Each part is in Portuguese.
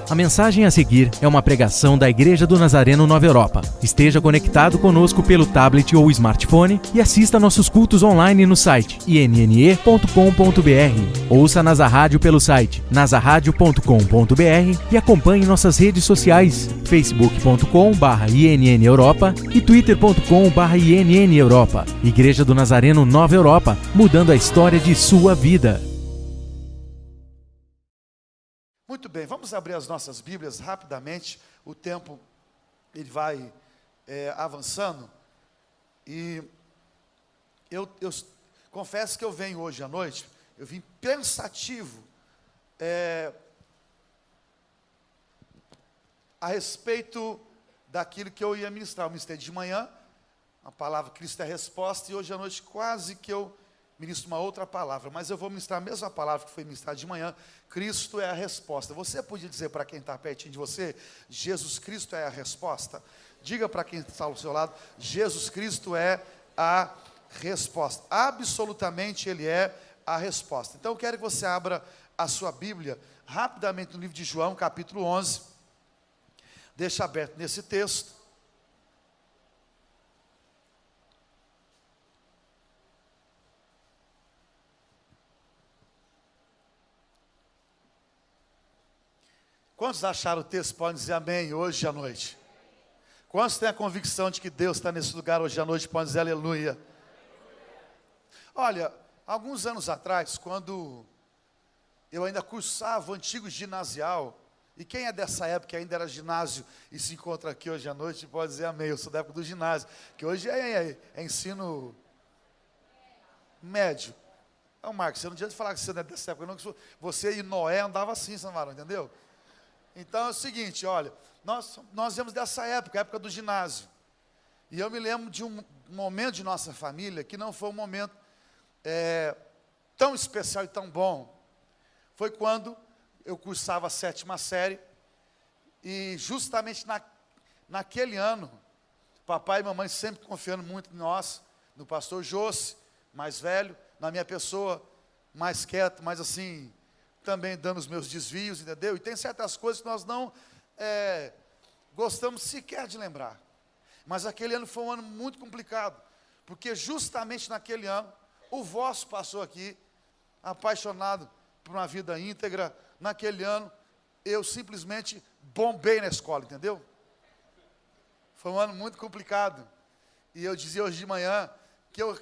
A mensagem a seguir é uma pregação da Igreja do Nazareno Nova Europa. Esteja conectado conosco pelo tablet ou smartphone e assista nossos cultos online no site inne.com.br. Ouça Nasa Rádio pelo site nasaradio.com.br e acompanhe nossas redes sociais facebook.com/INNEuropa e twitter.com/INNEuropa. Igreja do Nazareno Nova Europa, mudando a história de sua vida. Muito bem, vamos abrir as nossas Bíblias rapidamente. O tempo ele vai avançando. E eu confesso que eu venho hoje à noite, eu vim pensativo a respeito daquilo que eu ia ministrar. Eu ministrei de manhã, a palavra Cristo é a resposta, e hoje à noite quase que eu ministro uma outra palavra, mas eu vou ministrar a mesma palavra que foi ministrada de manhã. Cristo é a resposta. Você podia dizer para quem está pertinho de você: Jesus Cristo é a resposta? Diga para quem está ao seu lado: Jesus Cristo é a resposta. Absolutamente Ele é a resposta. Então eu quero que você abra a sua Bíblia rapidamente no livro de João, capítulo 11. Deixa aberto nesse texto. Quantos acharam o texto? Podem dizer amém hoje à noite. Quantos têm a convicção de que Deus está nesse lugar hoje à noite? Podem dizer aleluia. Olha, alguns anos atrás, quando eu ainda cursava o antigo ginasial, e quem é dessa época que ainda era ginásio e se encontra aqui hoje à noite, pode dizer amém. Eu sou da época do ginásio, que hoje é ensino médio. Então, Marcos, você não adianta falar que você não é dessa época, não, que você e Noé andavam assim, São Marão, entendeu? Então é o seguinte, olha, nós vemos dessa época, a época do ginásio. E eu me lembro de um momento de nossa família que não foi um momento tão especial e tão bom. Foi quando eu cursava a 7ª série, e justamente naquele ano, papai e mamãe sempre confiando muito em nós, no pastor Josse, mais velho, na minha pessoa, mais quieto, mais assim, também dando os meus desvios, entendeu? E tem certas coisas que nós não gostamos sequer de lembrar. Mas aquele ano foi um ano muito complicado, porque justamente naquele ano, o vosso passou aqui, apaixonado por uma vida íntegra. Naquele ano, eu simplesmente bombei na escola, entendeu? Foi um ano muito complicado. E eu dizia hoje de manhã que eu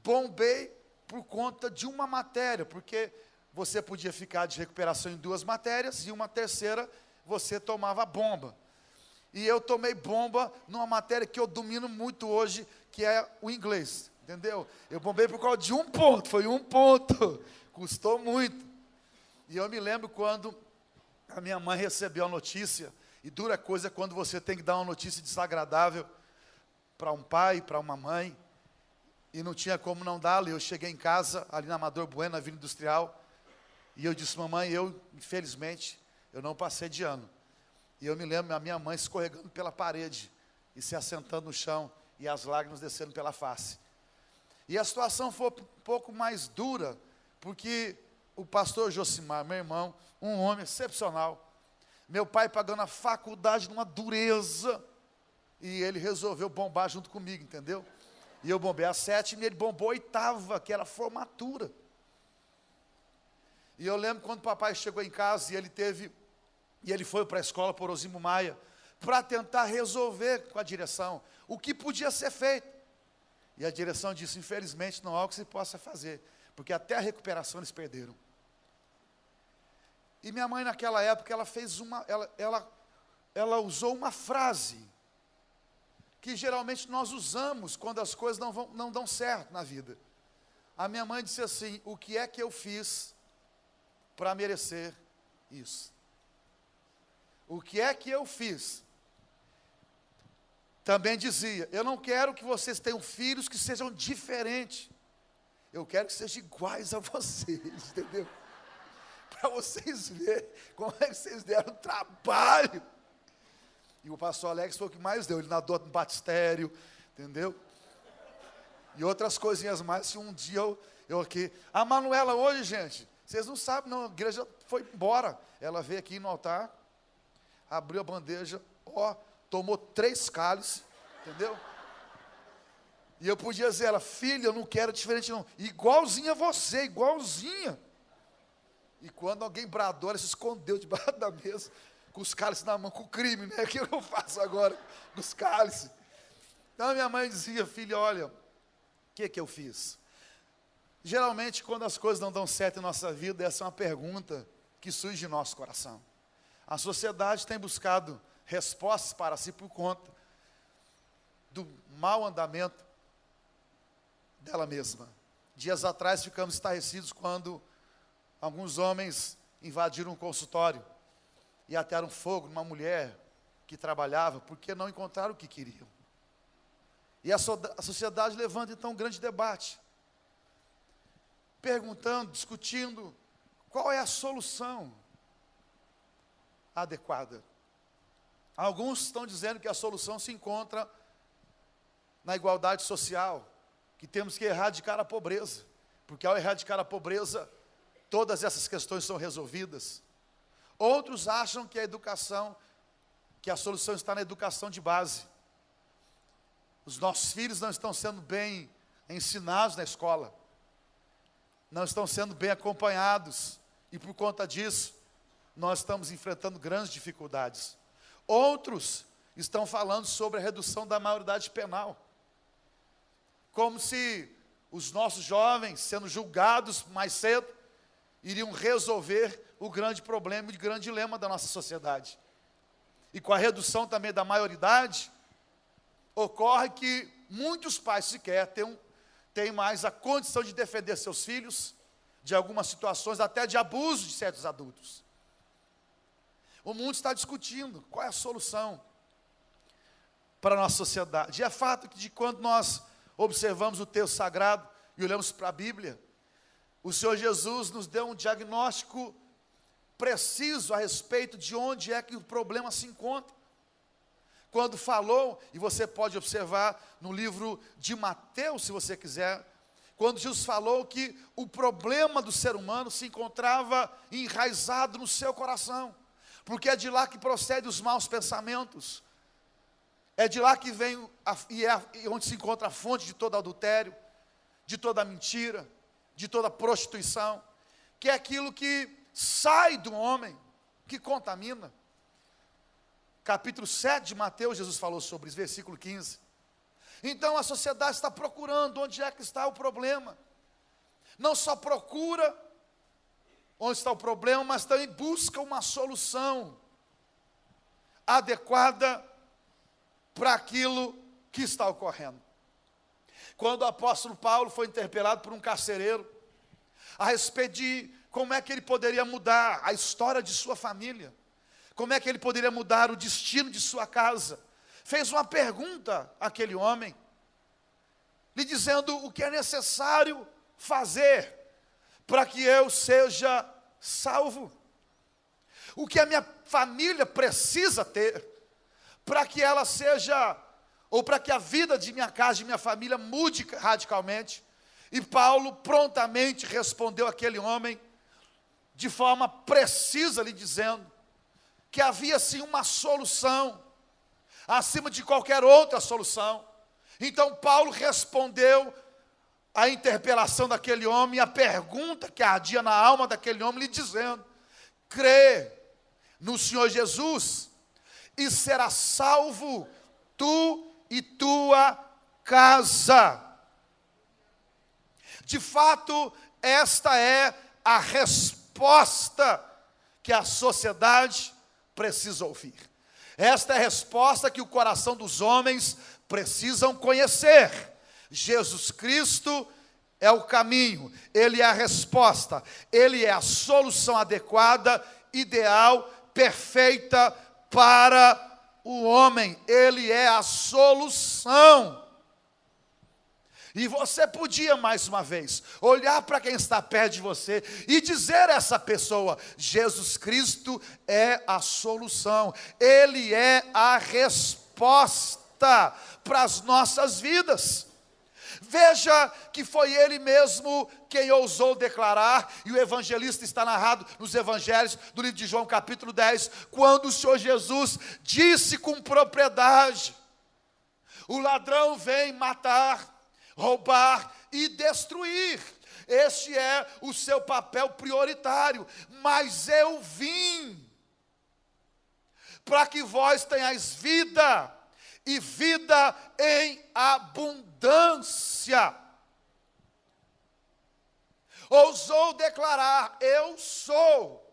bombei por conta de uma matéria, porque você podia ficar de recuperação em 2 matérias, e uma terceira você tomava bomba. E eu tomei bomba numa matéria que eu domino muito hoje, que é o inglês, entendeu? Eu bombei por causa de 1 ponto, foi 1 ponto, custou muito. E eu me lembro quando a minha mãe recebeu a notícia, e dura coisa quando você tem que dar uma notícia desagradável para um pai, para uma mãe, e não tinha como não dar. Eu cheguei em casa, ali na Amador Bueno, na Vila Industrial, e eu disse: mamãe, infelizmente, eu não passei de ano. E eu me lembro a minha mãe escorregando pela parede, e se assentando no chão, e as lágrimas descendo pela face. E a situação foi um pouco mais dura, porque o pastor Josimar, meu irmão, um homem excepcional, meu pai pagando a faculdade numa dureza, e ele resolveu bombar junto comigo, entendeu? E eu bombei a 7ª, e ele bombou a 8ª, que era a formatura. E eu lembro quando o papai chegou em casa, e ele foi para a escola por Osimo Maia, para tentar resolver com a direção o que podia ser feito. E a direção disse: infelizmente não há o que se possa fazer, porque até a recuperação eles perderam. E minha mãe naquela época, ela usou uma frase, que geralmente nós usamos quando as coisas não dão certo na vida. A minha mãe disse assim: o que é que eu fiz para merecer isso? O que é que eu fiz? Também dizia: eu não quero que vocês tenham filhos que sejam diferentes, eu quero que sejam iguais a vocês, entendeu? Para vocês verem como é que vocês deram trabalho. E o pastor Alex foi o que mais deu, ele nadou no batistério, entendeu? E outras coisinhas mais, se um dia eu aqui... A Manuela hoje, gente, vocês não sabem, não, a igreja foi embora. Ela veio aqui no altar, abriu a bandeja, tomou 3 cálices, entendeu? E eu podia dizer a ela, filha, eu não quero diferente não. Igualzinha a você, igualzinha. E quando alguém bradou, ela se escondeu debaixo da mesa, com os cálices na mão, com o crime, né? O que eu faço agora com os cálices? Então minha mãe dizia, filha, olha, o que eu fiz? Geralmente, quando as coisas não dão certo em nossa vida, essa é uma pergunta que surge de nosso coração. A sociedade tem buscado respostas para si por conta do mau andamento dela mesma. Dias atrás ficamos estarrecidos quando alguns homens invadiram um consultório e atearam fogo numa mulher que trabalhava porque não encontraram o que queriam. E a sociedade levanta então um grande debate, perguntando, discutindo, qual é a solução adequada. Alguns estão dizendo que a solução se encontra na igualdade social, que temos que erradicar a pobreza, porque ao erradicar a pobreza, todas essas questões são resolvidas. Outros acham que a solução está na educação de base. Os nossos filhos não estão sendo bem ensinados na escola, não estão sendo bem acompanhados, e por conta disso, nós estamos enfrentando grandes dificuldades. Outros estão falando sobre a redução da maioridade penal, como se os nossos jovens, sendo julgados mais cedo, iriam resolver o grande problema e o grande dilema da nossa sociedade. E com a redução também da maioridade, ocorre que muitos pais sequer têm mais a condição de defender seus filhos de algumas situações, até de abuso de certos adultos. O mundo está discutindo qual é a solução para a nossa sociedade. E é fato que de quando nós observamos o texto sagrado e olhamos para a Bíblia, o Senhor Jesus nos deu um diagnóstico preciso a respeito de onde é que o problema se encontra. Quando falou, e você pode observar no livro de Mateus, se você quiser, quando Jesus falou que o problema do ser humano se encontrava enraizado no seu coração, porque é de lá que procedem os maus pensamentos, é de lá que vem, onde se encontra a fonte de todo adultério, de toda mentira, de toda prostituição, que é aquilo que sai do homem, que contamina. Capítulo 7 de Mateus, Jesus falou sobre isso, versículo 15. Então a sociedade está procurando onde é que está o problema. Não só procura onde está o problema, mas também busca uma solução adequada para aquilo que está ocorrendo. Quando o apóstolo Paulo foi interpelado por um carcereiro a respeito de como é que ele poderia mudar a história de sua família, como é que ele poderia mudar o destino de sua casa, fez uma pergunta àquele homem, lhe dizendo o que é necessário fazer para que eu seja salvo, o que a minha família precisa ter para que ela seja, ou para que a vida de minha casa, de minha família mude radicalmente. E Paulo prontamente respondeu àquele homem de forma precisa, lhe dizendo que havia sim uma solução acima de qualquer outra solução. Então Paulo respondeu à interpelação daquele homem, a pergunta que ardia na alma daquele homem, lhe dizendo: crê no Senhor Jesus e será salvo tu e tua casa. De fato, esta é a resposta que a sociedade precisa ouvir. Esta é a resposta que o coração dos homens precisam conhecer. Jesus Cristo é o caminho, Ele é a resposta, Ele é a solução adequada, ideal, perfeita para o homem. Ele é a solução. E você podia, mais uma vez, olhar para quem está perto de você e dizer a essa pessoa: Jesus Cristo é a solução, Ele é a resposta para as nossas vidas. Veja que foi ele mesmo quem ousou declarar, e o evangelista está narrado nos evangelhos do livro de João capítulo 10, quando o Senhor Jesus disse com propriedade: o ladrão vem matar, roubar e destruir. Este é o seu papel prioritário, mas eu vim para que vós tenhais vida, e vida em abundância. Ousou declarar: eu sou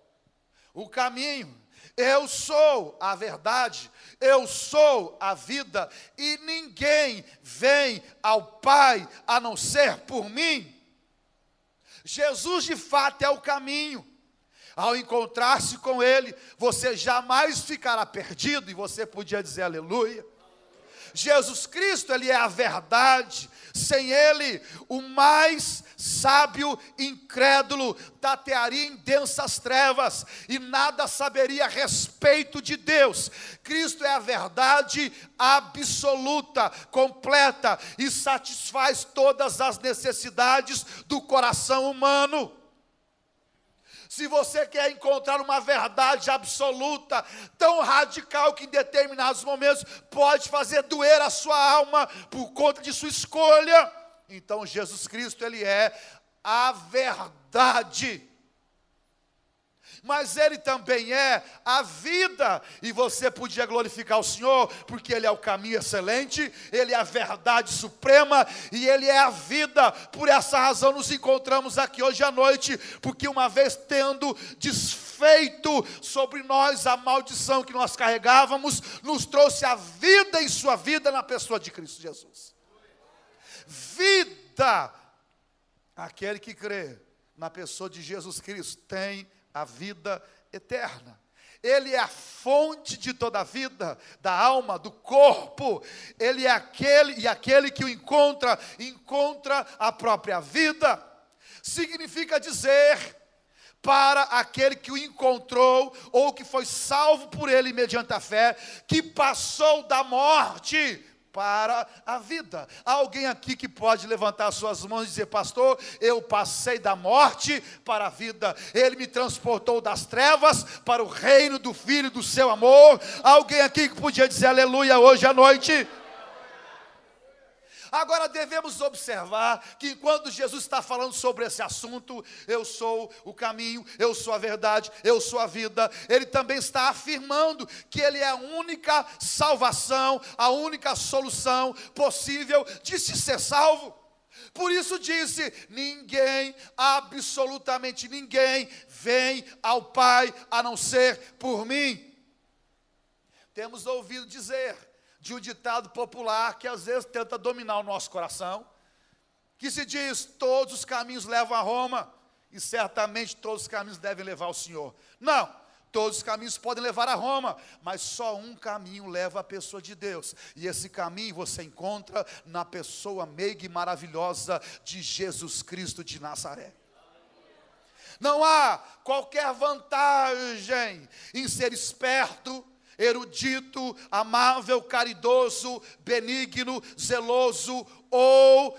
o caminho, eu sou a verdade, eu sou a vida, e ninguém vem ao Pai a não ser por mim. Jesus de fato é o caminho. Ao encontrar-se com Ele, você jamais ficará perdido, e você podia dizer aleluia. Jesus Cristo, Ele é a verdade. Sem Ele, o mais sábio incrédulo tatearia em densas trevas e nada saberia a respeito de Deus. Cristo é a verdade absoluta, completa, e satisfaz todas as necessidades do coração humano. Se você quer encontrar uma verdade absoluta, tão radical que em determinados momentos pode fazer doer a sua alma por conta de sua escolha, então Jesus Cristo, Ele é a verdade. Mas Ele também é a vida, e você podia glorificar o Senhor, porque Ele é o caminho excelente, Ele é a verdade suprema, e Ele é a vida. Por essa razão nos encontramos aqui hoje à noite, porque uma vez tendo desfeito sobre nós a maldição que nós carregávamos, nos trouxe a vida em sua vida na pessoa de Cristo Jesus. Vida, aquele que crê na pessoa de Jesus Cristo tem a vida eterna. Ele é a fonte de toda a vida, da alma, do corpo. Ele é aquele que o encontra a própria vida. Significa dizer, para aquele que o encontrou, ou que foi salvo por ele mediante a fé, que passou da morte para a vida. Há alguém aqui que pode levantar suas mãos e dizer: pastor, eu passei da morte para a vida, Ele me transportou das trevas para o reino do Filho do seu amor. Há alguém aqui que podia dizer aleluia hoje à noite? Agora devemos observar que enquanto Jesus está falando sobre esse assunto, eu sou o caminho, eu sou a verdade, eu sou a vida, Ele também está afirmando que Ele é a única salvação, a única solução possível de se ser salvo. Por isso disse: ninguém, absolutamente ninguém, vem ao Pai a não ser por mim. Temos ouvido dizer de um ditado popular que às vezes tenta dominar o nosso coração, que se diz: todos os caminhos levam a Roma, e certamente todos os caminhos devem levar ao Senhor. Não, todos os caminhos podem levar a Roma, mas só um caminho leva a pessoa de Deus, e esse caminho você encontra na pessoa meiga e maravilhosa de Jesus Cristo de Nazaré. Não há qualquer vantagem em ser esperto, erudito, amável, caridoso, benigno, zeloso, ou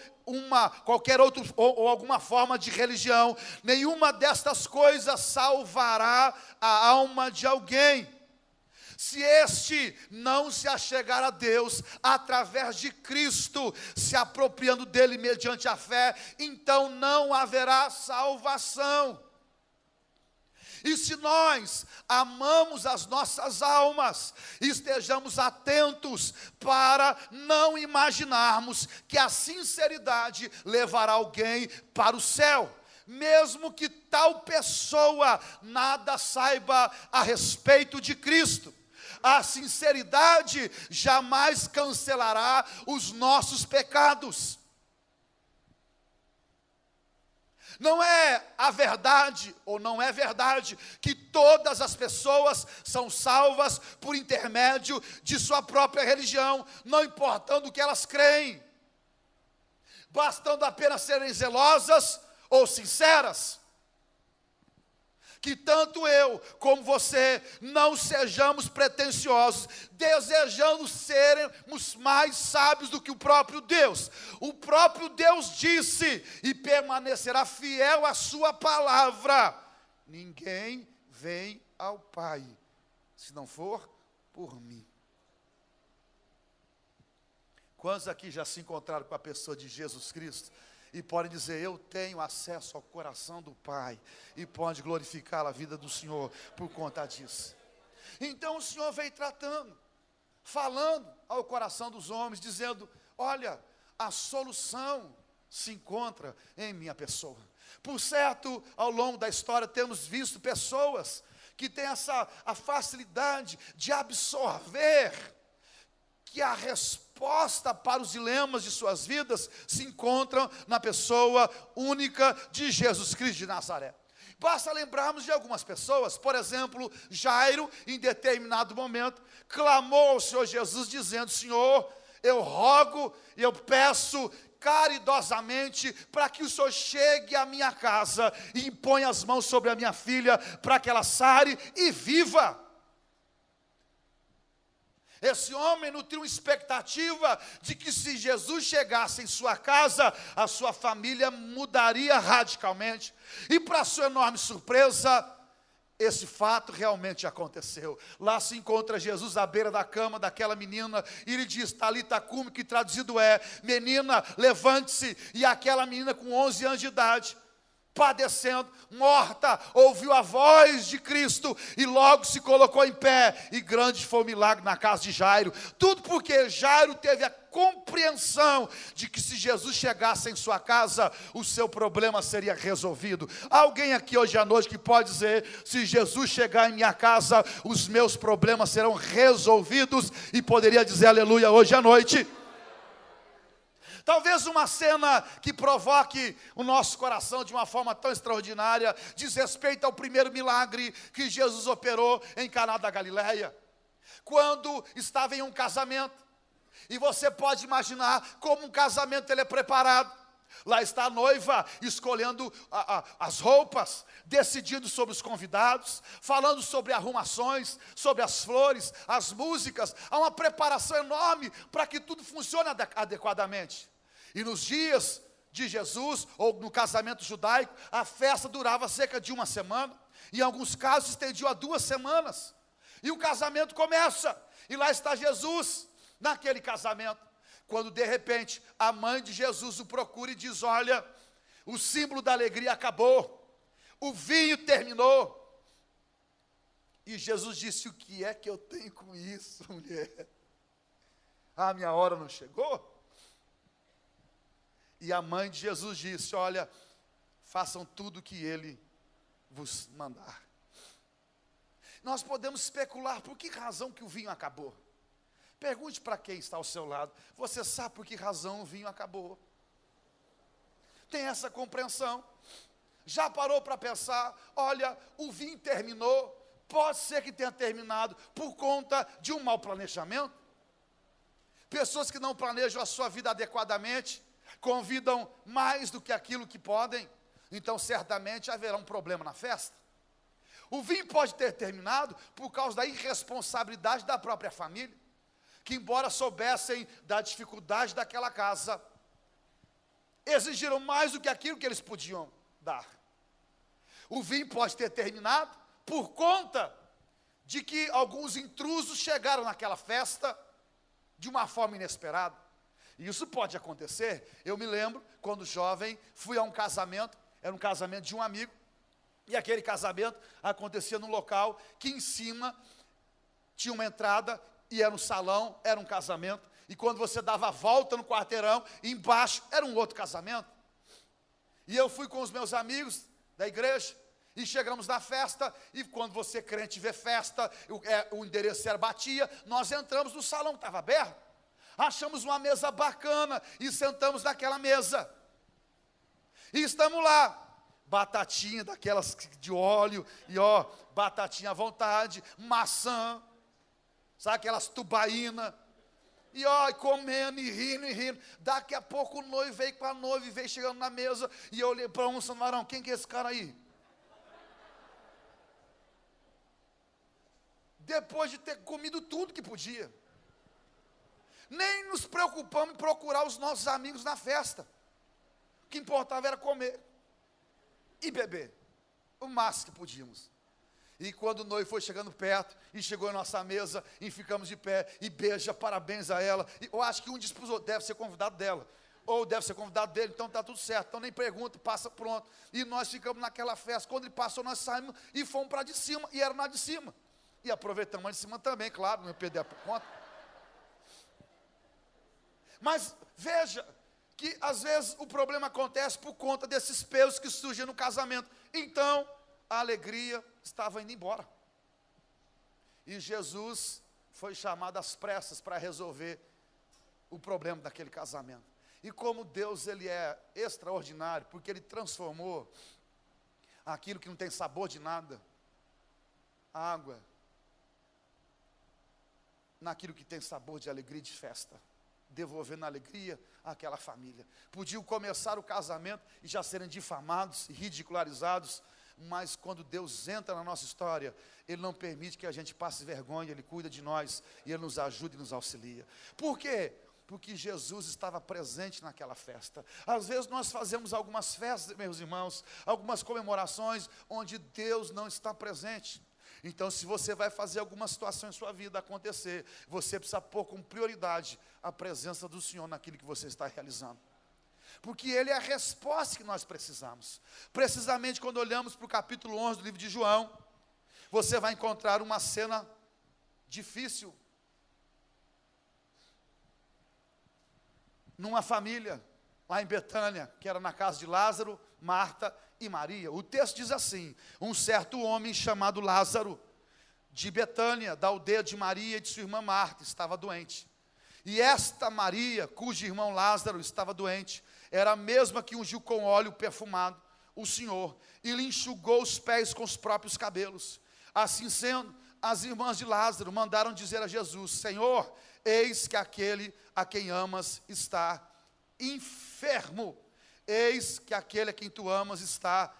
qualquer outro, ou alguma forma de religião. Nenhuma destas coisas salvará a alma de alguém, se este não se achegar a Deus através de Cristo, se apropriando dele mediante a fé, então não haverá salvação. E se nós amamos as nossas almas, estejamos atentos para não imaginarmos que a sinceridade levará alguém para o céu, mesmo que tal pessoa nada saiba a respeito de Cristo. A sinceridade jamais cancelará os nossos pecados. Não é a verdade, ou não é verdade, que todas as pessoas são salvas por intermédio de sua própria religião, não importando o que elas creem, bastando apenas serem zelosas ou sinceras. que tanto eu como você não sejamos pretensiosos, desejando sermos mais sábios do que o próprio Deus. O próprio Deus disse, e permanecerá fiel à sua palavra: ninguém vem ao Pai, se não for por mim. Quantos aqui já se encontraram com a pessoa de Jesus Cristo e podem dizer: eu tenho acesso ao coração do Pai, e pode glorificar a vida do Senhor por conta disso? Então o Senhor veio tratando, falando ao coração dos homens, dizendo: olha, a solução se encontra em minha pessoa. Por certo, ao longo da história temos visto pessoas que têm a facilidade de absorver que a resposta para os dilemas de suas vidas se encontram na pessoa única de Jesus Cristo de Nazaré. Basta lembrarmos de algumas pessoas. Por exemplo, Jairo, em determinado momento, clamou ao Senhor Jesus, dizendo: Senhor, eu rogo e eu peço caridosamente para que o Senhor chegue à minha casa e imponha as mãos sobre a minha filha, para que ela sare e viva. Esse homem nutriu uma expectativa de que, se Jesus chegasse em sua casa, a sua família mudaria radicalmente. E, para sua enorme surpresa, esse fato realmente aconteceu. Lá se encontra Jesus à beira da cama daquela menina, e ele diz: Talita cumi, que traduzido é: menina, levante-se. E aquela menina, com 11 anos de idade, padecendo, morta, ouviu a voz de Cristo e logo se colocou em pé, e grande foi o milagre na casa de Jairo. Tudo porque Jairo teve a compreensão de que, se Jesus chegasse em sua casa, o seu problema seria resolvido. Alguém aqui hoje à noite que pode dizer: se Jesus chegar em minha casa, os meus problemas serão resolvidos, e poderia dizer aleluia hoje à noite? Talvez uma cena que provoque o nosso coração de uma forma tão extraordinária diz respeito ao primeiro milagre que Jesus operou em Caná da Galileia, quando estava em um casamento. E você pode imaginar como um casamento ele é preparado. Lá está a noiva escolhendo as roupas, decidindo sobre os convidados, falando sobre arrumações, sobre as flores, as músicas. Há uma preparação enorme para que tudo funcione adequadamente. E nos dias de Jesus, ou no casamento judaico, a festa durava cerca de uma semana. Em alguns casos, se estendia a 2 semanas. E o casamento começa, e lá está Jesus, naquele casamento. Quando de repente, a mãe de Jesus o procura e diz: olha, o símbolo da alegria acabou, o vinho terminou. E Jesus disse: o que é que eu tenho com isso, mulher? A minha hora não chegou? E a mãe de Jesus disse: olha, façam tudo o que ele vos mandar. Nós podemos especular por que razão que o vinho acabou. Pergunte para quem está ao seu lado: você sabe por que razão o vinho acabou? Tem essa compreensão? Já parou para pensar: olha, o vinho terminou, pode ser que tenha terminado por conta de um mau planejamento? Pessoas que não planejam a sua vida adequadamente, convidam mais do que aquilo que podem, então certamente haverá um problema na festa. O vinho pode ter terminado por causa da irresponsabilidade da própria família, que, embora soubessem da dificuldade daquela casa, exigiram mais do que aquilo que eles podiam dar. O vinho pode ter terminado por conta de que alguns intrusos chegaram naquela festa de uma forma inesperada. E isso pode acontecer. Eu me lembro, quando jovem, fui a um casamento, era um casamento de um amigo, e aquele casamento acontecia num local que em cima tinha uma entrada, e era um salão, era um casamento, e quando você dava a volta no quarteirão, embaixo era um outro casamento. E eu fui com os meus amigos da igreja, e chegamos na festa, e quando você crente vê festa, o endereço era Batia, nós entramos no salão que estava aberto, achamos uma mesa bacana, e sentamos naquela mesa, e estamos lá, batatinha daquelas de óleo, e ó, batatinha à vontade, maçã, sabe aquelas tubaína, e ó, comendo e rindo, daqui a pouco o noivo veio com a noiva, e veio chegando na mesa, e eu olhei para um, São Marão, quem que é esse cara aí? depois de ter comido tudo que podia. Nem nos preocupamos em procurar os nossos amigos na festa. O que importava era comer e beber, o máximo que podíamos. E quando o noivo foi chegando perto, e chegou à nossa mesa, e ficamos de pé, e beija, parabéns a ela. E eu acho que um diz para os outros, deve ser convidado dela, ou deve ser convidado dele, então está tudo certo. Então nem pergunta, passa pronto. E nós ficamos naquela festa. Quando ele passou, nós saímos e fomos para de cima, e era na de cima. E aproveitamos a de cima também, claro, não ia perder a conta. Mas veja que às vezes o problema acontece por conta desses pesos que surgem no casamento. Então, a alegria estava indo embora. E Jesus foi chamado às pressas para resolver o problema daquele casamento. E como Deus, ele é extraordinário, porque ele transformou aquilo que não tem sabor de nada, água, naquilo que tem sabor de alegria e de festa, devolvendo a alegria àquela família. Podiam começar o casamento e já serem difamados e ridicularizados, mas quando Deus entra na nossa história, Ele não permite que a gente passe vergonha, Ele cuida de nós, e Ele nos ajuda e nos auxilia. Por quê? Porque Jesus estava presente naquela festa. Às vezes nós fazemos algumas festas, meus irmãos, algumas comemorações, onde Deus não está presente. Então, se você vai fazer alguma situação em sua vida acontecer, você precisa pôr com prioridade a presença do Senhor naquilo que você está realizando. Porque Ele é a resposta que nós precisamos. Precisamente quando olhamos para o capítulo 11 do livro de João, você vai encontrar uma cena difícil. Numa família, lá em Betânia, que era na casa de Lázaro, Marta e Maria. O texto diz assim: um certo homem chamado Lázaro, de Betânia, da aldeia de Maria e de sua irmã Marta, estava doente. E esta Maria, cujo irmão Lázaro estava doente, era a mesma que ungiu com óleo perfumado o Senhor, e lhe enxugou os pés com os próprios cabelos. Assim sendo, as irmãs de Lázaro mandaram dizer a Jesus: Senhor, eis que aquele a quem amas está enfermo. Eis que aquele a quem tu amas está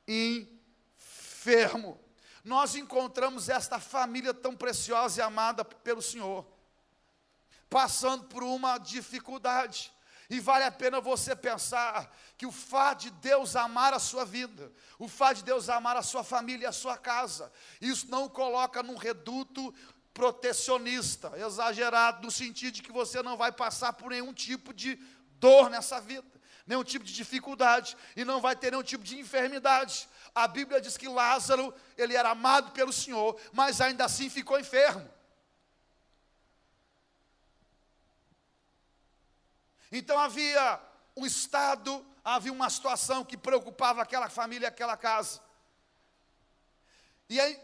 enfermo. Nós encontramos esta família tão preciosa e amada pelo Senhor, passando por uma dificuldade. E vale a pena você pensar que o fato de Deus amar a sua vida, o fato de Deus amar a sua família e a sua casa, isso não o coloca num reduto protecionista, exagerado, no sentido de que você não vai passar por nenhum tipo de dor nessa vida, nenhum tipo de dificuldade, e não vai ter nenhum tipo de enfermidade. A Bíblia diz que Lázaro, ele era amado pelo Senhor, mas ainda assim ficou enfermo. Então havia um estado, havia uma situação que preocupava aquela família, aquela casa. E é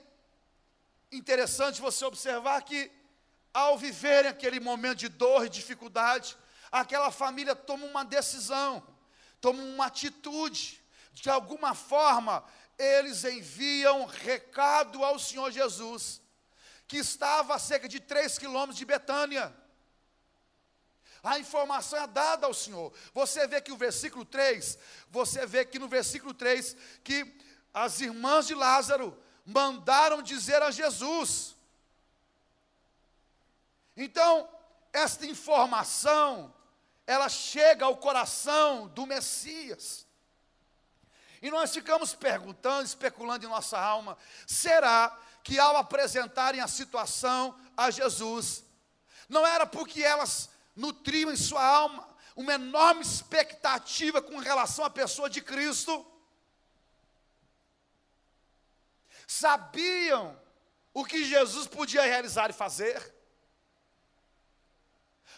interessante você observar que, ao viverem aquele momento de dor e dificuldade, aquela família toma uma decisão, toma uma atitude. De alguma forma, eles enviam recado ao Senhor Jesus, que estava a cerca de 3 quilômetros de Betânia. A informação é dada ao Senhor. Você vê que o versículo 3, que as irmãs de Lázaro mandaram dizer a Jesus. Então, esta informação, ela chega ao coração do Messias. E nós ficamos perguntando, especulando em nossa alma, será que ao apresentarem a situação a Jesus, não era porque elas nutriam em sua alma uma enorme expectativa com relação à pessoa de Cristo? Sabiam o que Jesus podia realizar e fazer?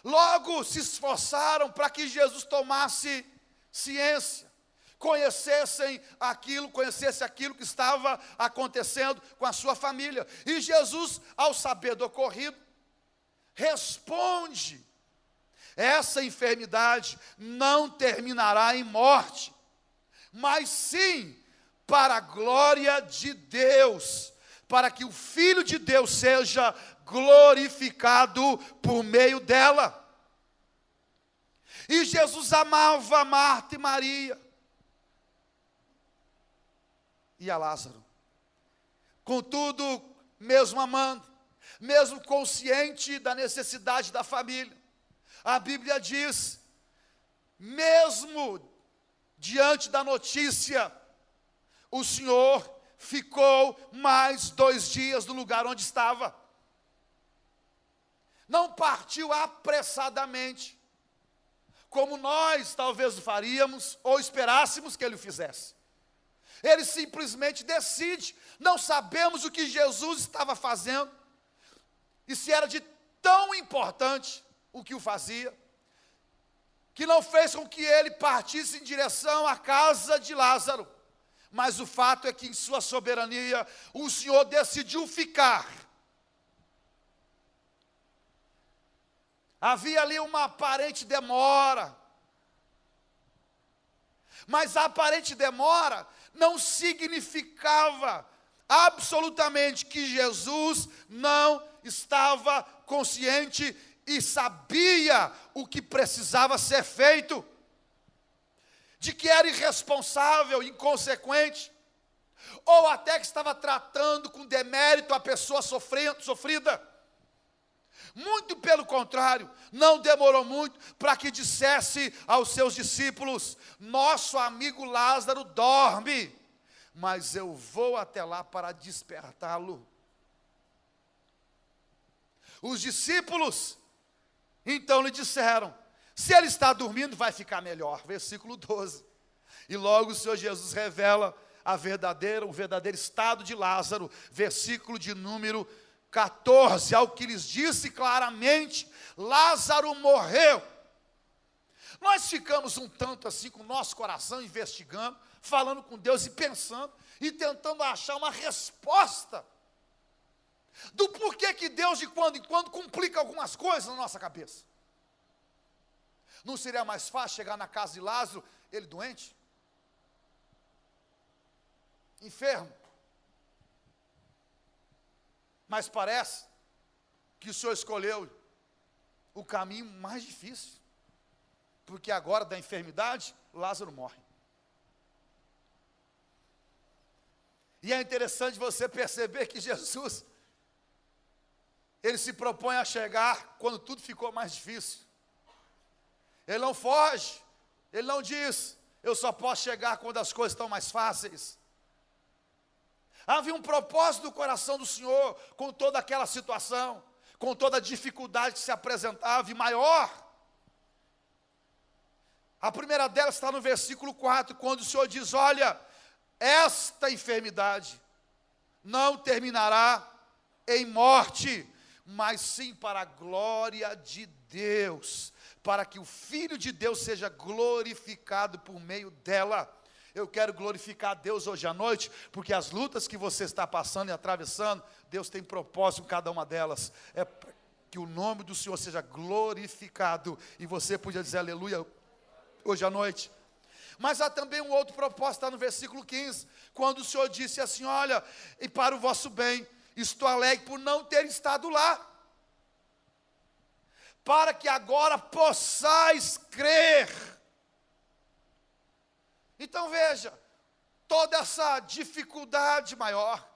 Logo se esforçaram para que Jesus tomasse ciência, conhecesse aquilo que estava acontecendo com a sua família. E Jesus, ao saber do ocorrido, responde: essa enfermidade não terminará em morte, mas sim para a glória de Deus, para que o Filho de Deus seja glorificado por meio dela. E Jesus amava Marta e Maria e a Lázaro. Contudo, mesmo amando, mesmo consciente da necessidade da família. A Bíblia diz, mesmo diante da notícia, o Senhor ficou mais 2 dias no lugar onde estava. Não partiu apressadamente, como nós talvez faríamos ou esperássemos que ele o fizesse. Ele simplesmente decide. Não sabemos o que Jesus estava fazendo e se era de tão importante o que o fazia, que não fez com que ele partisse em direção à casa de Lázaro. Mas o fato é que em sua soberania o Senhor decidiu ficar. Havia ali uma aparente demora, mas a aparente demora não significava absolutamente que Jesus não estava consciente e sabia o que precisava ser feito, de que era irresponsável, inconsequente, ou até que estava tratando com demérito a pessoa sofrida. Muito pelo contrário, não demorou muito para que dissesse aos seus discípulos: nosso amigo Lázaro dorme, mas eu vou até lá para despertá-lo. Os discípulos então lhe disseram: se ele está dormindo, vai ficar melhor. Versículo 12. E logo o Senhor Jesus revela o verdadeiro estado de Lázaro. Versículo de número 14, ao que lhes disse claramente: Lázaro morreu. Nós ficamos um tanto assim com o nosso coração investigando, falando com Deus e pensando, e tentando achar uma resposta do porquê que Deus de quando em quando complica algumas coisas na nossa cabeça. Não seria mais fácil chegar na casa de Lázaro, ele doente? Enfermo? Mas parece que o Senhor escolheu o caminho mais difícil, porque agora da enfermidade, Lázaro morre. E é interessante você perceber que Jesus, ele se propõe a chegar quando tudo ficou mais difícil. Ele não foge, ele não diz: eu só posso chegar quando as coisas estão mais fáceis. Havia um propósito no coração do Senhor com toda aquela situação, com toda a dificuldade que se apresentava, e maior. A primeira delas está no versículo 4, quando o Senhor diz: olha, esta enfermidade não terminará em morte, mas sim para a glória de Deus, para que o Filho de Deus seja glorificado por meio dela. Eu quero glorificar a Deus hoje à noite, porque as lutas que você está passando e atravessando, Deus tem propósito em cada uma delas. É para que o nome do Senhor seja glorificado, e você podia dizer aleluia hoje à noite. Mas há também um outro propósito, está no versículo 15, quando o Senhor disse assim: olha, e para o vosso bem, estou alegre por não ter estado lá, para que agora possais crer. Então veja, toda essa dificuldade maior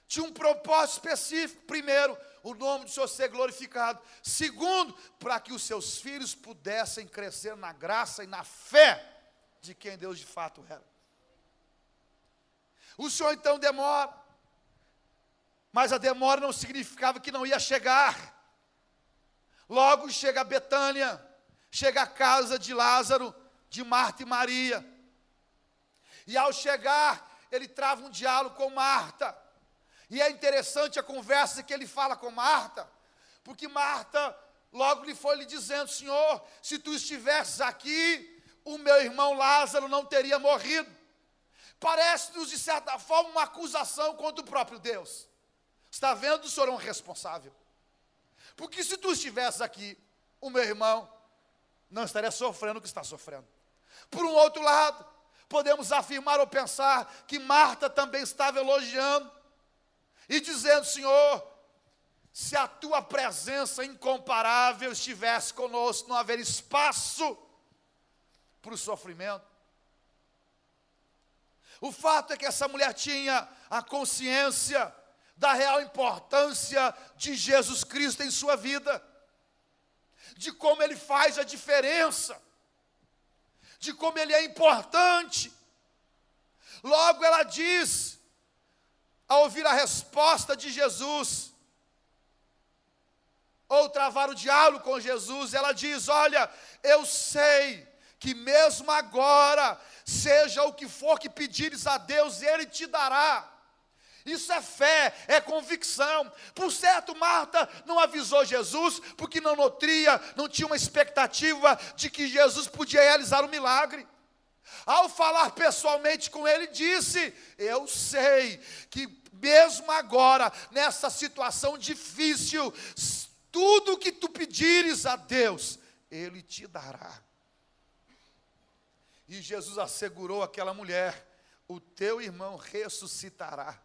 tinha um propósito específico. Primeiro, o nome do Senhor ser glorificado. Segundo, para que os seus filhos pudessem crescer na graça e na fé de quem Deus de fato era. O Senhor então demora, mas a demora não significava que não ia chegar. Logo chega a Betânia, chega a casa de Lázaro, de Marta e Maria. E ao chegar, ele trava um diálogo com Marta. E é interessante a conversa que ele fala com Marta, porque Marta logo lhe foi lhe dizendo: Senhor, se tu estivesses aqui, o meu irmão Lázaro não teria morrido. Parece-nos de certa forma uma acusação contra o próprio Deus. Está vendo, o Senhor é um responsável. Porque se tu estivesses aqui, o meu irmão não estaria sofrendo o que está sofrendo. Por um outro lado, podemos afirmar ou pensar que Marta também estava elogiando e dizendo: Senhor, se a tua presença incomparável estivesse conosco, não haveria espaço para o sofrimento. O fato é que essa mulher tinha a consciência da real importância de Jesus Cristo em sua vida, de como Ele faz a diferença, de como Ele é importante. Logo ela diz, ao ouvir a resposta de Jesus, ou travar o diálogo com Jesus, ela diz: olha, eu sei que mesmo agora, seja o que for que pedires a Deus, Ele te dará. Isso é fé, é convicção. Por certo, Marta não avisou Jesus, porque não tinha uma expectativa de que Jesus podia realizar o milagre. Ao falar pessoalmente com ele, disse: eu sei que mesmo agora, nessa situação difícil, tudo que tu pedires a Deus, Ele te dará. E Jesus assegurou àquela mulher: o teu irmão ressuscitará.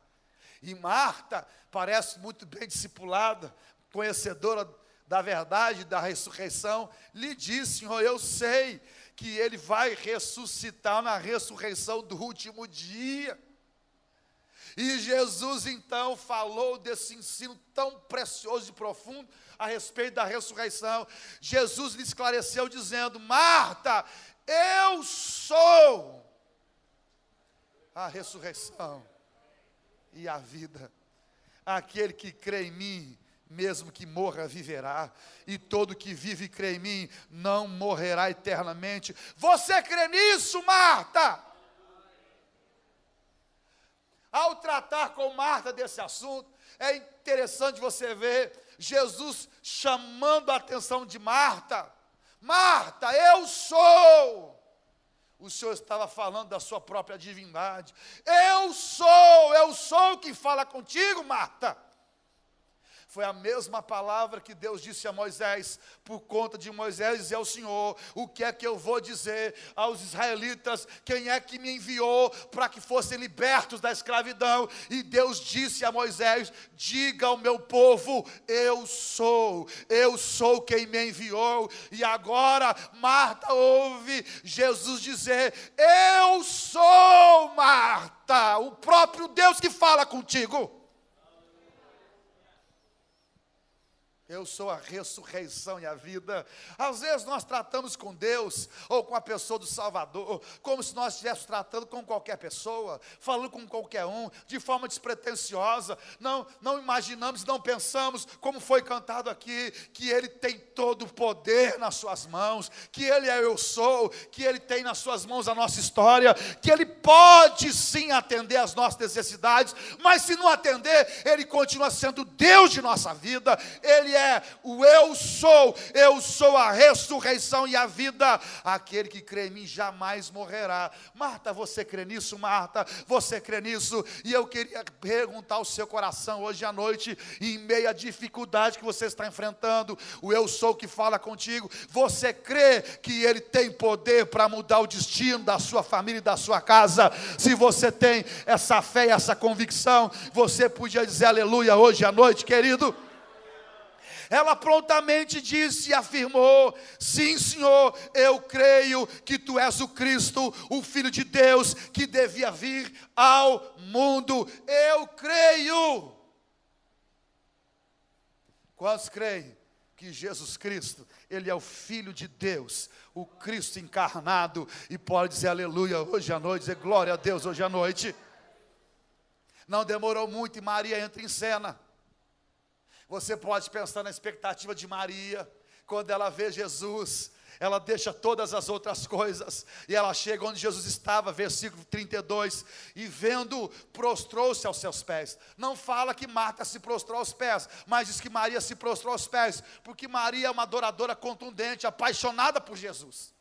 E Marta, parece muito bem discipulada, conhecedora da verdade, da ressurreição, lhe disse: Senhor, eu sei que ele vai ressuscitar na ressurreição do último dia. E Jesus então falou desse ensino tão precioso e profundo a respeito da ressurreição. Jesus lhe esclareceu dizendo: Marta, eu sou a ressurreição e a vida. Aquele que crê em mim, mesmo que morra, viverá. E todo que vive e crê em mim, não morrerá eternamente. Você crê nisso, Marta? Ao tratar com Marta desse assunto, é interessante você ver Jesus chamando a atenção de Marta. Marta, eu sou. O Senhor estava falando da sua própria divindade. Eu sou quem fala contigo, Marta. Foi a mesma palavra que Deus disse a Moisés, por conta de Moisés dizer ao Senhor: o que é que eu vou dizer aos israelitas? Quem é que me enviou para que fossem libertos da escravidão? E Deus disse a Moisés: diga ao meu povo, eu sou quem me enviou. E agora Marta ouve Jesus dizer: eu sou, Marta, o próprio Deus que fala contigo. Eu sou a ressurreição e a vida. Às vezes nós tratamos com Deus, ou com a pessoa do Salvador, como se nós estivéssemos tratando com qualquer pessoa, falando com qualquer um, de forma despretensiosa. Não imaginamos, não pensamos, como foi cantado aqui, que Ele tem todo o poder nas suas mãos, que Ele é eu sou, que Ele tem nas suas mãos a nossa história, que Ele pode sim atender às nossas necessidades, mas se não atender, Ele continua sendo Deus de nossa vida. Ele é o eu sou a ressurreição e a vida. Aquele que crê em mim jamais morrerá. Marta, você crê nisso? Marta, você crê nisso? E eu queria perguntar ao seu coração hoje à noite, em meio à dificuldade que você está enfrentando, o eu sou que fala contigo, você crê que Ele tem poder para mudar o destino da sua família e da sua casa? Se você tem essa fé e essa convicção, você podia dizer aleluia hoje à noite, querido? Ela prontamente disse e afirmou: sim, Senhor, eu creio que Tu és o Cristo, o Filho de Deus, que devia vir ao mundo. Eu creio. Quantos creem que Jesus Cristo, Ele é o Filho de Deus, o Cristo encarnado, e pode dizer aleluia hoje à noite, dizer glória a Deus hoje à noite? Não demorou muito e Maria entra em cena. Você pode pensar na expectativa de Maria, quando ela vê Jesus, ela deixa todas as outras coisas, e ela chega onde Jesus estava, versículo 32, e vendo, prostrou-se aos seus pés. Não fala que Marta se prostrou aos pés, mas diz que Maria se prostrou aos pés, porque Maria é uma adoradora contundente, apaixonada por Jesus.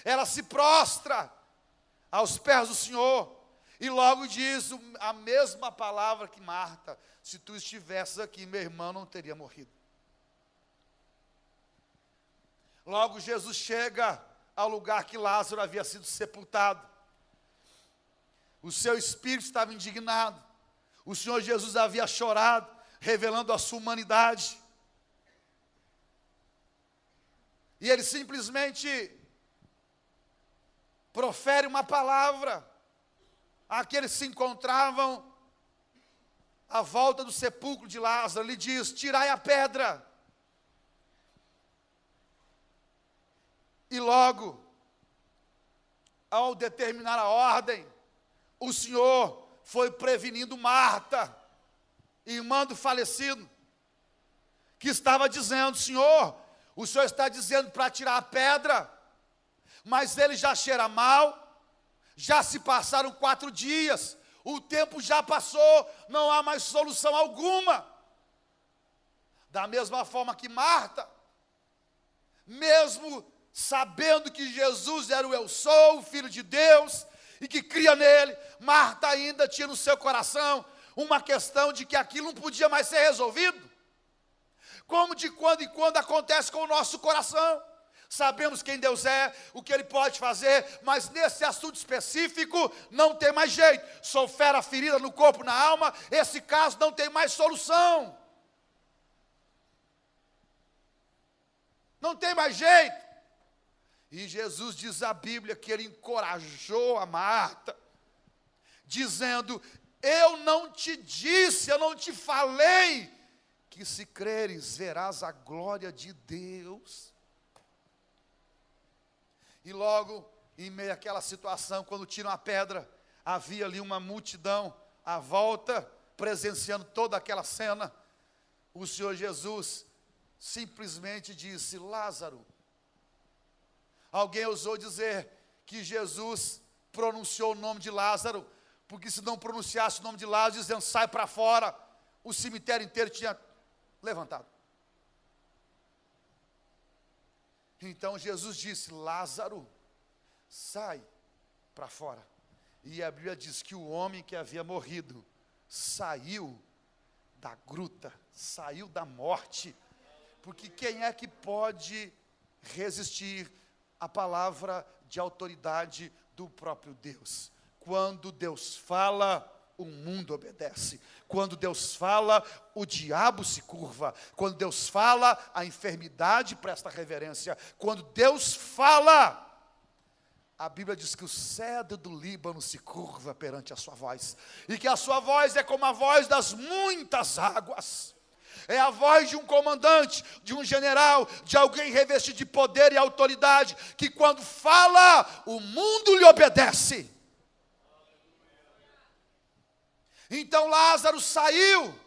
Ela se prostra aos pés do Senhor, e logo diz a mesma palavra que Marta: se tu estivesses aqui, meu irmão não teria morrido. Logo Jesus chega ao lugar que Lázaro havia sido sepultado. O seu espírito estava indignado. O Senhor Jesus havia chorado, revelando a sua humanidade. E ele simplesmente profere uma palavra àqueles que se encontravam à volta do sepulcro de Lázaro, ele diz: tirai a pedra. E logo, ao determinar a ordem, o Senhor foi prevenindo Marta, irmã do falecido, que estava dizendo: Senhor, o Senhor está dizendo para tirar a pedra, mas ele já cheira mal, já se passaram 4 dias, o tempo já passou, não há mais solução alguma. Da mesma forma que Marta, mesmo sabendo que Jesus era o Eu Sou, o Filho de Deus, e que cria nele, Marta ainda tinha no seu coração uma questão de que aquilo não podia mais ser resolvido. Como de quando em quando acontece com o nosso coração. Sabemos quem Deus é, o que Ele pode fazer, mas nesse assunto específico não tem mais jeito. Sou fera ferida no corpo, na alma, esse caso não tem mais solução. Não tem mais jeito. E Jesus diz a Bíblia que Ele encorajou a Marta, dizendo: eu não te disse, eu não te falei, que se creres verás a glória de Deus. E logo, em meio àquela situação, quando tiram a pedra, havia ali uma multidão à volta, presenciando toda aquela cena. O Senhor Jesus simplesmente disse: Lázaro. Alguém ousou dizer que Jesus pronunciou o nome de Lázaro, porque se não pronunciasse o nome de Lázaro, dizendo sai para fora, o cemitério inteiro tinha levantado. Então Jesus disse: Lázaro, sai para fora. E a Bíblia diz que o homem que havia morrido saiu da gruta, saiu da morte. Porque quem é que pode resistir à palavra de autoridade do próprio Deus? Quando Deus fala, o mundo obedece. Quando Deus fala, o diabo se curva. Quando Deus fala, a enfermidade presta reverência. Quando Deus fala, a Bíblia diz que o cedro do Líbano se curva perante a sua voz. E que a sua voz é como a voz das muitas águas. É a voz de um comandante, de um general, de alguém revestido de poder e autoridade, que quando fala, o mundo lhe obedece. Então Lázaro saiu.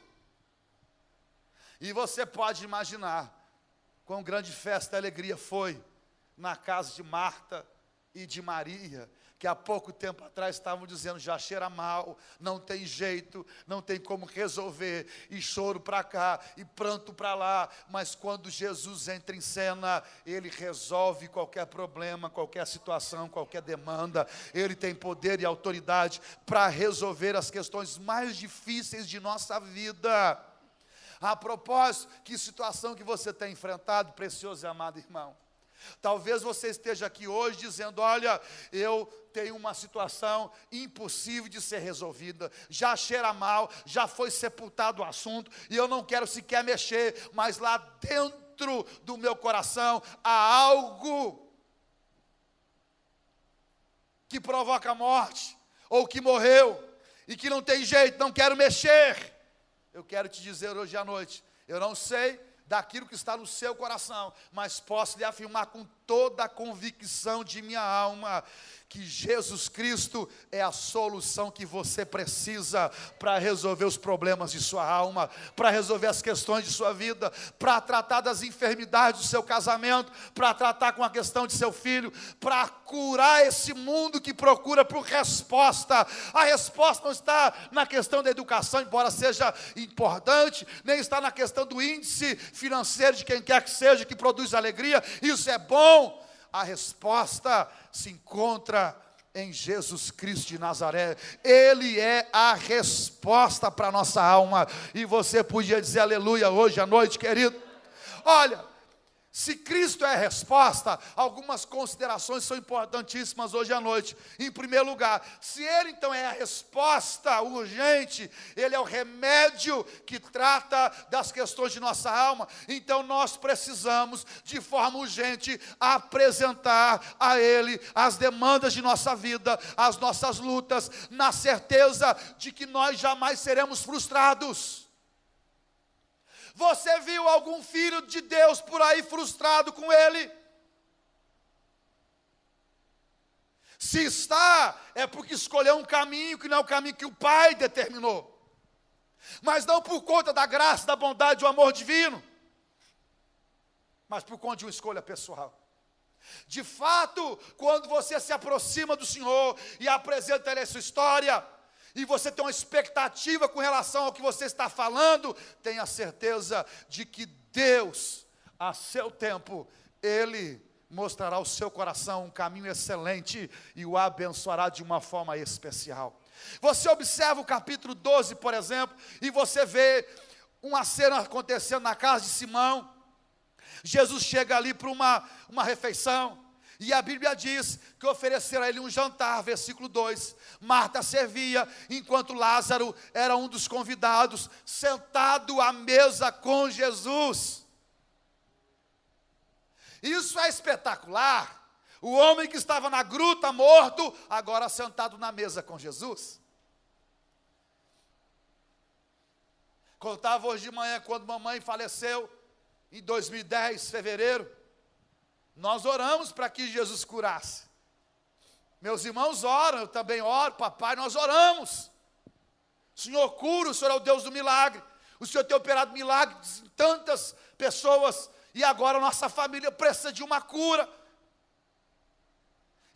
E você pode imaginar quão grande festa e alegria foi na casa de Marta e de Maria, que há pouco tempo atrás estavam dizendo: já cheira mal, não tem jeito, não tem como resolver, e choro para cá, e pranto para lá. Mas quando Jesus entra em cena, Ele resolve qualquer problema, qualquer situação, qualquer demanda. Ele tem poder e autoridade para resolver as questões mais difíceis de nossa vida. A propósito, que situação que você tem enfrentado, precioso e amado irmão? Talvez você esteja aqui hoje dizendo: olha, eu tenho uma situação impossível de ser resolvida, já cheira mal, já foi sepultado o assunto, e eu não quero sequer mexer, mas lá dentro do meu coração há algo que provoca morte, ou que morreu, e que não tem jeito, não quero mexer. Eu quero te dizer hoje à noite, eu não sei daquilo que está no seu coração, mas posso lhe afirmar com toda a convicção de minha alma, que Jesus Cristo é a solução que você precisa para resolver os problemas de sua alma, para resolver as questões de sua vida, para tratar das enfermidades do seu casamento, para tratar com a questão de seu filho, para curar esse mundo que procura por resposta. A resposta não está na questão da educação, embora seja importante, nem está na questão do índice financeiro de quem quer que seja, que produz alegria, isso é bom. A resposta se encontra em Jesus Cristo de Nazaré. Ele é a resposta para a nossa alma. E você podia dizer aleluia hoje à noite, querido. Olha, Se Cristo é a resposta, algumas considerações são importantíssimas hoje à noite. Em primeiro lugar, se Ele então é a resposta urgente, Ele é o remédio que trata das questões de nossa alma, então nós precisamos, de forma urgente, apresentar a Ele as demandas de nossa vida, as nossas lutas, na certeza de que nós jamais seremos frustrados. Você viu algum filho de Deus por aí frustrado com Ele? Se está, é porque escolheu um caminho que não é o caminho que o Pai determinou. Mas não por conta da graça, da bondade, do amor divino, mas por conta de uma escolha pessoal. De fato, quando você se aproxima do Senhor e apresenta a Ele a sua história, e você tem uma expectativa com relação ao que você está falando, tenha certeza de que Deus, a seu tempo, Ele mostrará ao seu coração um caminho excelente e o abençoará de uma forma especial. Você observa o capítulo 12, por exemplo, e você vê uma cena acontecendo na casa de Simão. Jesus chega ali para uma refeição, e a Bíblia diz que ofereceram a ele um jantar, versículo 2. Marta servia, enquanto Lázaro era um dos convidados, sentado à mesa com Jesus. Isso é espetacular. O homem que estava na gruta morto, agora sentado na mesa com Jesus. Contava hoje de manhã, quando mamãe faleceu, em 2010, fevereiro, nós oramos para que Jesus curasse. Meus irmãos oram, eu também oro, papai, nós oramos. O Senhor cura, o Senhor é o Deus do milagre. O Senhor tem operado milagres em tantas pessoas, e agora nossa família precisa de uma cura.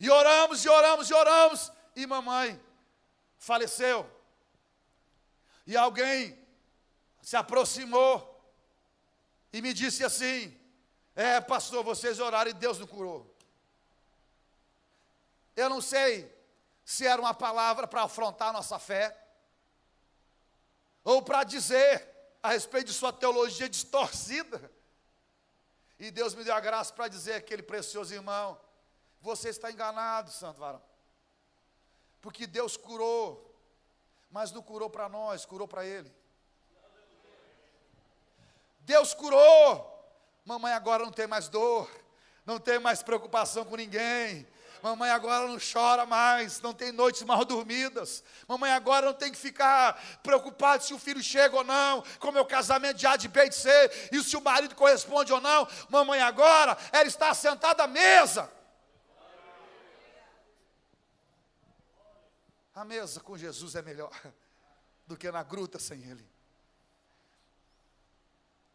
E oramos, e oramos, e oramos, e mamãe faleceu. E alguém se aproximou e me disse assim: pastor, vocês oraram e Deus não curou. Eu não sei se era uma palavra para afrontar a nossa fé, ou para dizer a respeito de sua teologia distorcida. E Deus me deu a graça para dizer àquele precioso irmão: você está enganado, santo varão. Porque Deus curou, mas não curou para nós, curou para Ele. Deus curou. Mamãe agora não tem mais dor, não tem mais preocupação com ninguém. Mamãe agora não chora mais, não tem noites mal dormidas. Mamãe agora não tem que ficar preocupada se o filho chega ou não, com o meu casamento de A, de B, de C, e se o marido corresponde ou não. Mamãe agora, ela está sentada à mesa. A mesa com Jesus é melhor do que na gruta sem Ele.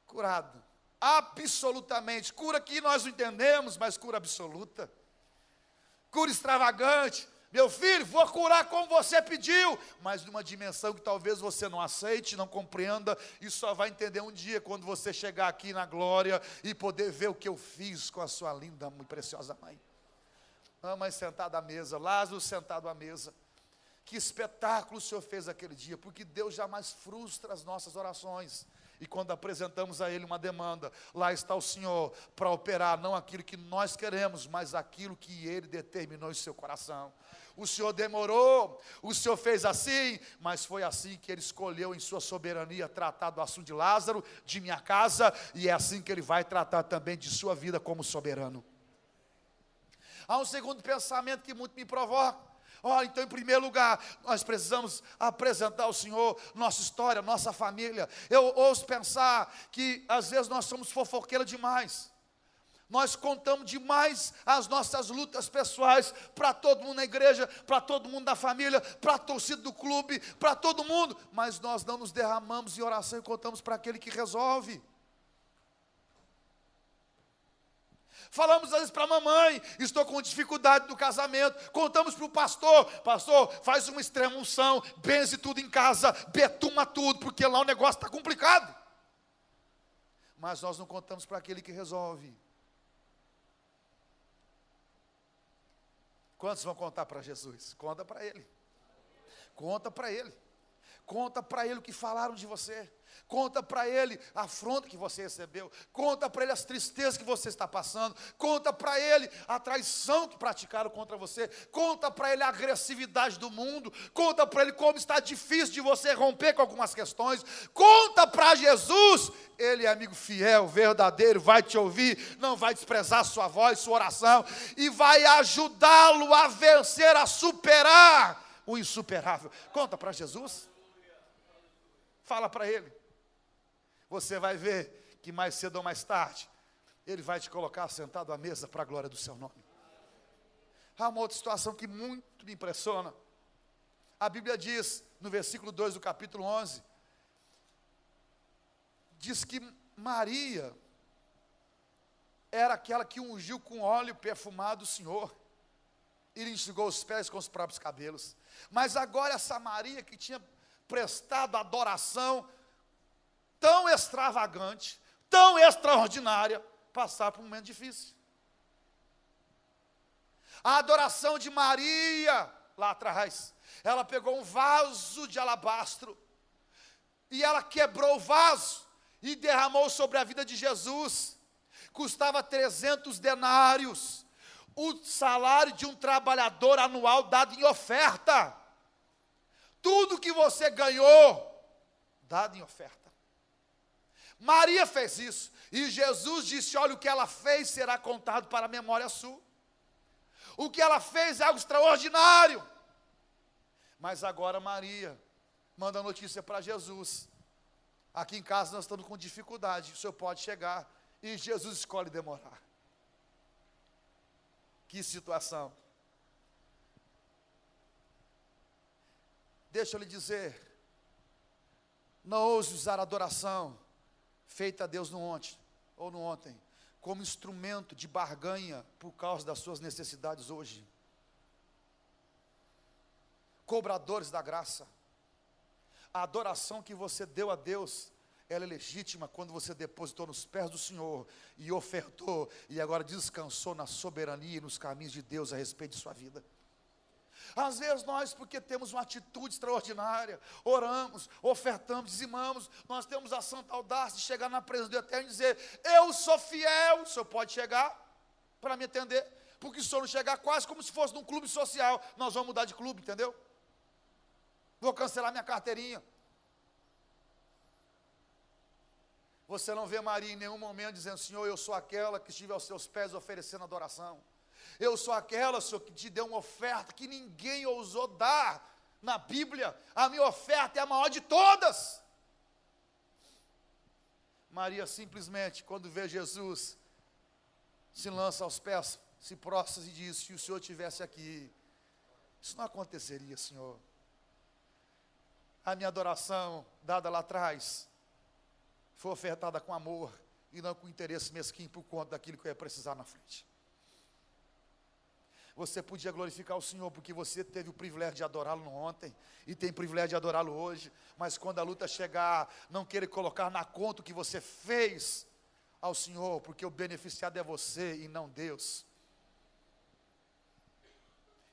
Curado. Absolutamente, cura que nós não entendemos, mas cura absoluta, cura extravagante. Meu filho, vou curar como você pediu, mas numa dimensão que talvez você não aceite, não compreenda, e só vai entender um dia, quando você chegar aqui na glória, e poder ver o que eu fiz com a sua linda e preciosa mãe. A mãe sentada à mesa, Lázaro sentado à mesa. Que espetáculo o Senhor fez aquele dia, porque Deus jamais frustra as nossas orações. E quando apresentamos a Ele uma demanda, lá está o Senhor para operar não aquilo que nós queremos, mas aquilo que Ele determinou em seu coração. O Senhor demorou, o Senhor fez assim, mas foi assim que Ele escolheu em sua soberania tratar do assunto de Lázaro, de minha casa, e é assim que Ele vai tratar também de sua vida como soberano. Há um segundo pensamento que muito me provoca. Então, em primeiro lugar, nós precisamos apresentar ao Senhor nossa história, nossa família. Eu ouço pensar que às vezes nós somos fofoqueiros demais. Nós contamos demais as nossas lutas pessoais para todo mundo na igreja, para todo mundo da família, para a torcida do clube, para todo mundo. Mas nós não nos derramamos em oração e contamos para aquele que resolve. Falamos às vezes para a mamãe: estou com dificuldade no casamento. Contamos para o pastor: pastor, faz uma extrema unção, benze tudo em casa, betuma tudo, porque lá o negócio está complicado. Mas nós não contamos para aquele que resolve. Quantos vão contar para Jesus? Conta para Ele. Conta para Ele. Conta para ele o que falaram de você. Conta para ele a afronta que você recebeu. Conta para ele as tristezas que você está passando. Conta para ele a traição que praticaram contra você. Conta para ele a agressividade do mundo. Conta para ele como está difícil de você romper com algumas questões. Conta para Jesus. Ele é amigo fiel, verdadeiro, vai te ouvir, não vai desprezar sua voz, sua oração, e vai ajudá-lo a vencer, a superar o insuperável. Conta para Jesus. Fala para ele. Você vai ver que mais cedo ou mais tarde, ele vai te colocar sentado à mesa para a glória do seu nome. Há uma outra situação que muito me impressiona. A Bíblia diz, no versículo 2 do capítulo 11, diz que Maria era aquela que ungiu com óleo perfumado o Senhor. E lhe enxugou os pés com os próprios cabelos. Mas agora essa Maria que tinha prestado adoração tão extravagante, tão extraordinária, passar por um momento difícil. A adoração de Maria, lá atrás, ela pegou um vaso de alabastro, e ela quebrou o vaso, e derramou sobre a vida de Jesus. Custava 300 denários, o salário de um trabalhador anual dado em oferta. Tudo que você ganhou, dado em oferta. Maria fez isso, e Jesus disse, olha, o que ela fez será contado para a memória sua. O que ela fez é algo extraordinário. Mas agora Maria manda a notícia para Jesus. Aqui em casa nós estamos com dificuldade, o senhor pode chegar, e Jesus escolhe demorar. Que situação. Deixa eu lhe dizer, não ouse usar a adoração feita a Deus no ontem, como instrumento de barganha por causa das suas necessidades hoje. Cobradores da graça. A adoração que você deu a Deus, ela é legítima quando você depositou nos pés do Senhor e ofertou, e agora descansou na soberania e nos caminhos de Deus a respeito de sua vida. Às vezes nós, porque temos uma atitude extraordinária, oramos, ofertamos, dizimamos, nós temos a santa audácia de chegar na presença do Eterno e dizer, eu sou fiel, o senhor pode chegar para me atender, porque se o senhor não chegar, quase como se fosse num clube social, nós vamos mudar de clube, entendeu? Vou cancelar minha carteirinha. Você não vê Maria em nenhum momento dizendo, Senhor, eu sou aquela que estive aos seus pés oferecendo adoração. Eu sou aquela, Senhor, que te deu uma oferta que ninguém ousou dar na Bíblia. A minha oferta é a maior de todas. Maria simplesmente, quando vê Jesus, se lança aos pés, se prostra e diz, se o Senhor estivesse aqui, isso não aconteceria, Senhor. A minha adoração, dada lá atrás, foi ofertada com amor e não com interesse mesquinho por conta daquilo que eu ia precisar na frente. Você podia glorificar o Senhor porque você teve o privilégio de adorá-lo ontem e tem o privilégio de adorá-lo hoje, mas quando a luta chegar, não queira colocar na conta o que você fez ao Senhor, porque o beneficiado é você e não Deus.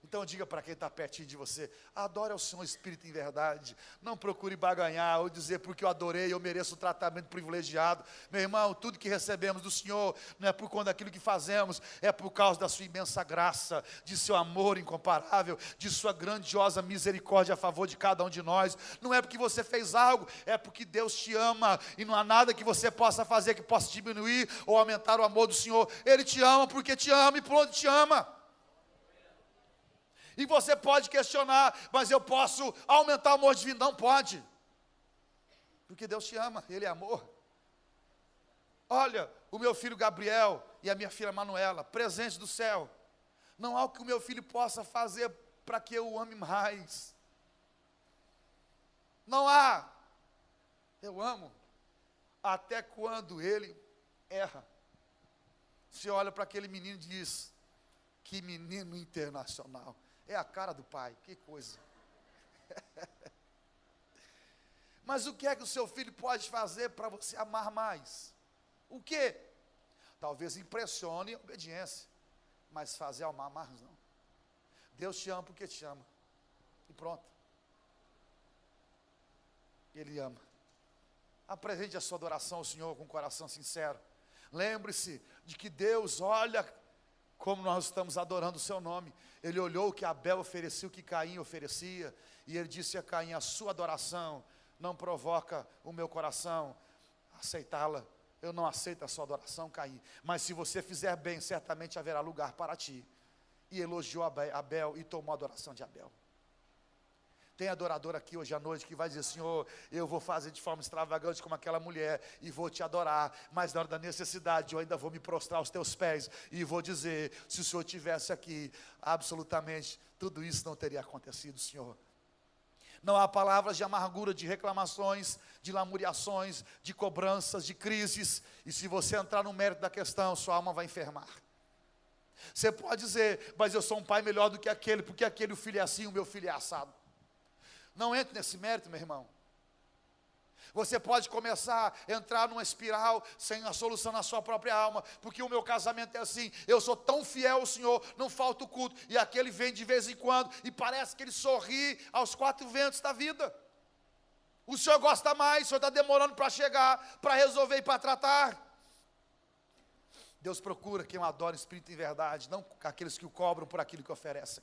Então diga para quem está pertinho de você, adore ao Senhor Espírito em verdade, não procure baganhar ou dizer porque eu adorei, eu mereço um tratamento privilegiado. Meu irmão, tudo que recebemos do Senhor não é por conta daquilo que fazemos, é por causa da sua imensa graça, de seu amor incomparável, de sua grandiosa misericórdia a favor de cada um de nós. Não é porque você fez algo, é porque Deus te ama e não há nada que você possa fazer que possa diminuir ou aumentar o amor do Senhor. Ele te ama porque te ama e por onde te ama. E você pode questionar, mas eu posso aumentar o amor divino? Não pode. Porque Deus te ama, Ele é amor. Olha, o meu filho Gabriel e a minha filha Manuela, presentes do céu. Não há o que o meu filho possa fazer para que eu o ame mais. Não há. Eu amo. Até quando ele erra. Você olha para aquele menino e diz, que menino internacional. É a cara do pai, que coisa. Mas o que é que o seu filho pode fazer para você amar mais? O quê? Talvez impressione a obediência, mas fazer amar mais não. Deus te ama porque te ama. E pronto. Ele ama. Apresente a sua adoração ao Senhor com um coração sincero. Lembre-se de que Deus olha como nós estamos adorando o seu nome. Ele olhou o que Abel oferecia, o que Caim oferecia, e ele disse a Caim: a sua adoração não provoca o meu coração aceitá-la. Eu não aceito a sua adoração, Caim, mas se você fizer bem, certamente haverá lugar para ti. E elogiou Abel e tomou a adoração de Abel. Tem adorador aqui hoje à noite que vai dizer: Senhor, eu vou fazer de forma extravagante como aquela mulher e vou te adorar, mas na hora da necessidade eu ainda vou me prostrar aos teus pés e vou dizer: se o Senhor estivesse aqui, absolutamente tudo isso não teria acontecido, Senhor. Não há palavras de amargura, de reclamações, de lamuriações, de cobranças, de crises, e se você entrar no mérito da questão, sua alma vai enfermar. Você pode dizer: mas eu sou um pai melhor do que aquele, porque aquele o filho é assim, o meu filho é assado. Não entre nesse mérito, meu irmão. Você pode começar a entrar numa espiral sem a solução na sua própria alma, porque o meu casamento é assim: eu sou tão fiel ao Senhor, não falta o culto, e aquele vem de vez em quando, e parece que ele sorri aos quatro ventos da vida. O Senhor gosta mais, o Senhor está demorando para chegar, para resolver e para tratar. Deus procura quem o adora em espírito e em verdade, não aqueles que o cobram por aquilo que oferecem.